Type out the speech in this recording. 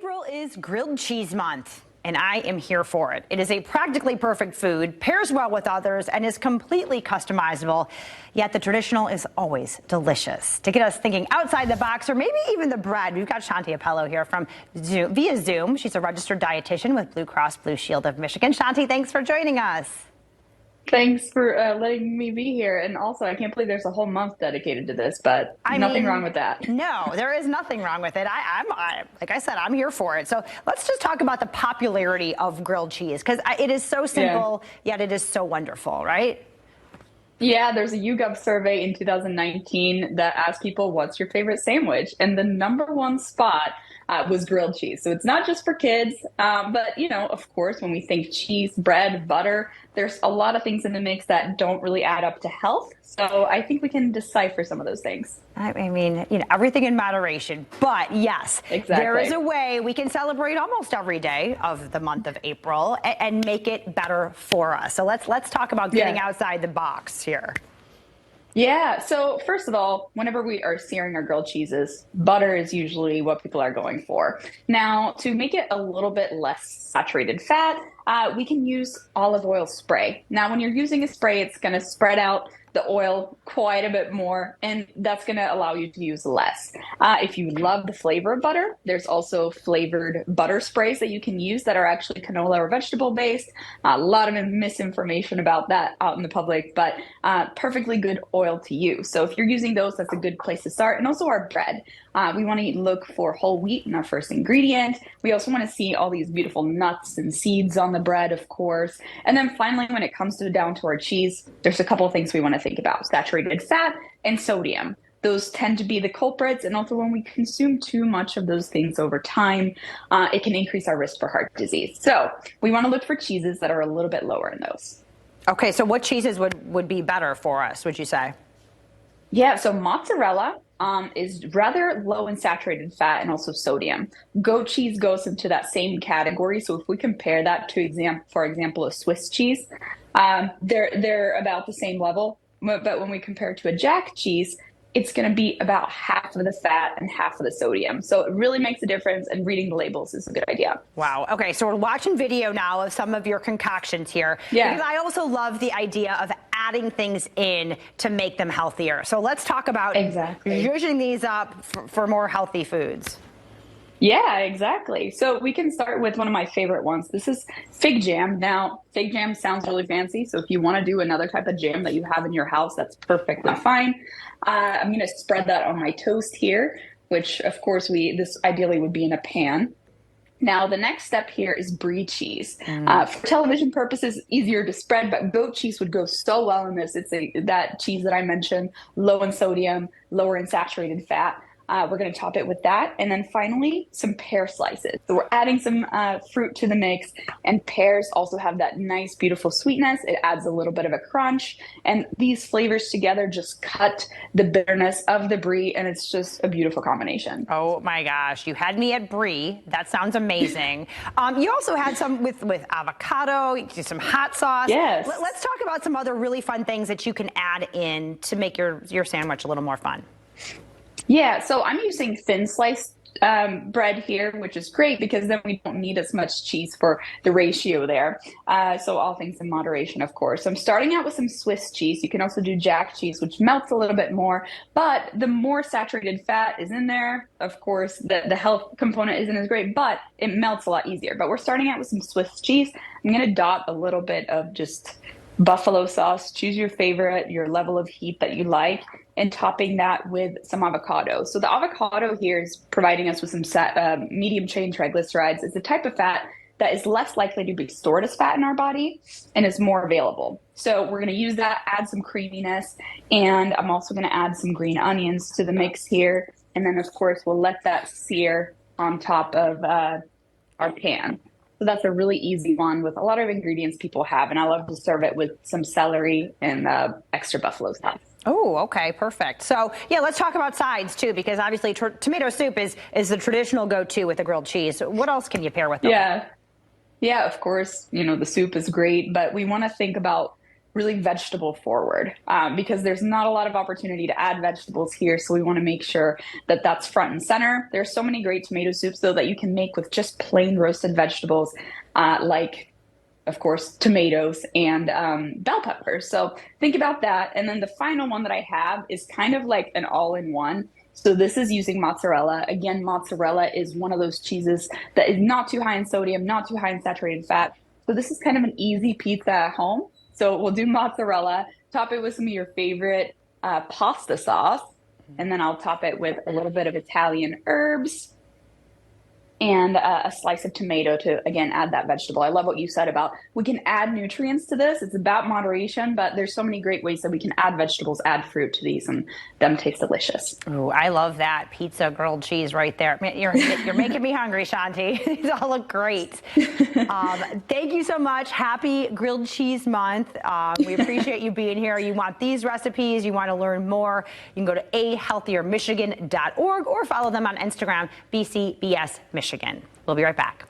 April is grilled cheese month, and I am here for it. It is a practically perfect food, pairs well with others, and is completely customizable. Yet the traditional is always delicious. To get us thinking outside the box, or maybe even the bread, we've got Shanti Appello here from Zoom, via Zoom. She's a registered dietitian with Blue Cross Blue Shield of Michigan. Shanti, thanks for joining us. Thanks for letting me be here. And also, I can't believe there's a whole month dedicated to this, but nothing wrong with that. No, there is nothing wrong with it. Like I said, I'm here for it. So let's just talk about the popularity of grilled cheese, because it is so simple, yet it is so wonderful, right? Yeah, there's a YouGov survey in 2019 that asked people, what's your favorite sandwich? And the #1 spot was grilled cheese. So it's not just for kids, but of course, when we think cheese, bread, butter, there's a lot of things in the mix that don't really add up to health. So I think we can decipher some of those things. I mean, everything in moderation. But yes, exactly. There is a way we can celebrate almost every day of the month of April and make it better for us. So let's talk about getting outside the box here. Yeah, so first of all, whenever we are searing our grilled cheeses, butter is usually what people are going for. Now, to make it a little bit less saturated fat, we can use olive oil spray. Now, when you're using a spray, it's going to spread out the oil quite a bit more, and that's going to allow you to use less. If you love the flavor of butter, there's also flavored butter sprays that you can use that are actually canola or vegetable based. A lot of misinformation about that out in the public, but perfectly good oil to use. So if you're using those, that's a good place to start. And also our bread. We want to look for whole wheat in our first ingredient. We also want to see all these beautiful nuts and seeds on the bread, of course. And then finally, when it comes down to our cheese, there's a couple of things we want to think about: saturated fat and sodium. Those tend to be the culprits. And also, when we consume too much of those things over time, it can increase our risk for heart disease. So we want to look for cheeses that are a little bit lower in those. Okay, so what cheeses would be better for us, would you say? Yeah, so mozzarella is rather low in saturated fat and also sodium. Goat cheese goes into that same category. So if we compare that to, for example, a Swiss cheese, they're about the same level. But when we compare it to a Jack cheese, it's going to be about half of the fat and half of the sodium. So it really makes a difference, and reading the labels is a good idea. Wow. Okay, so we're watching video now of some of your concoctions here. Yeah. Because I also love the idea of adding things in to make them healthier. So let's talk about zhuzhing these up for more healthy foods. Yeah, exactly. So we can start with one of my favorite ones. This is fig jam. Now, fig jam sounds really fancy. So if you want to do another type of jam that you have in your house, that's perfectly fine. I'm going to spread that on my toast here, which of course this ideally would be in a pan. Now, the next step here is brie cheese. For television purposes, easier to spread, but goat cheese would go so well in this. It's that cheese that I mentioned, low in sodium, lower in saturated fat. We're going to top it with that. And then finally, some pear slices. So we're adding some fruit to the mix, and pears also have that nice, beautiful sweetness. It adds a little bit of a crunch, and these flavors together just cut the bitterness of the brie, and it's just a beautiful combination. Oh my gosh, you had me at brie. That sounds amazing. You also had some with avocado, some hot sauce. Yes. Let's talk about some other really fun things that you can add in to make your sandwich a little more fun. Yeah, so I'm using thin sliced bread here, which is great because then we don't need as much cheese for the ratio there. So all things in moderation, of course. So I'm starting out with some Swiss cheese. You can also do Jack cheese, which melts a little bit more, but the more saturated fat is in there. Of course, the health component isn't as great, but it melts a lot easier. But we're starting out with some Swiss cheese. I'm going to dot a little bit of just buffalo sauce. Choose your favorite, your level of heat that you like, and topping that with some avocado. So the avocado here is providing us with some medium chain triglycerides. It's a type of fat that is less likely to be stored as fat in our body and is more available. So we're going to use that, add some creaminess, and I'm also going to add some green onions to the mix here. And then, of course, we'll let that sear on top of our pan. So that's a really easy one with a lot of ingredients people have. And I love to serve it with some celery and extra buffalo sauce. Oh, okay, perfect. So, yeah, let's talk about sides, too, because obviously tomato soup is the traditional go-to with the grilled cheese. What else can you pair with them? Yeah, of course, the soup is great, but we want to think about really vegetable forward because there's not a lot of opportunity to add vegetables here. So we want to make sure that that's front and center. There's so many great tomato soups though that you can make with just plain roasted vegetables like, of course, tomatoes and bell peppers. So think about that. And then the final one that I have is kind of like an all-in-one. So this is using mozzarella. Again, mozzarella is one of those cheeses that is not too high in sodium, not too high in saturated fat. So this is kind of an easy pizza at home. So we'll do mozzarella, top it with some of your favorite pasta sauce, and then I'll top it with a little bit of Italian herbs and a slice of tomato to, again, add that vegetable. I love what you said about we can add nutrients to this. It's about moderation, but there's so many great ways that we can add vegetables, add fruit to these, and them taste delicious. Ooh, I love that pizza grilled cheese right there. You're making me hungry, Shanti. These all look great. Thank you so much. Happy Grilled Cheese Month. We appreciate you being here. You want these recipes, you want to learn more, you can go to ahealthiermichigan.org or follow them on Instagram, BCBS Michigan. We'll be right back.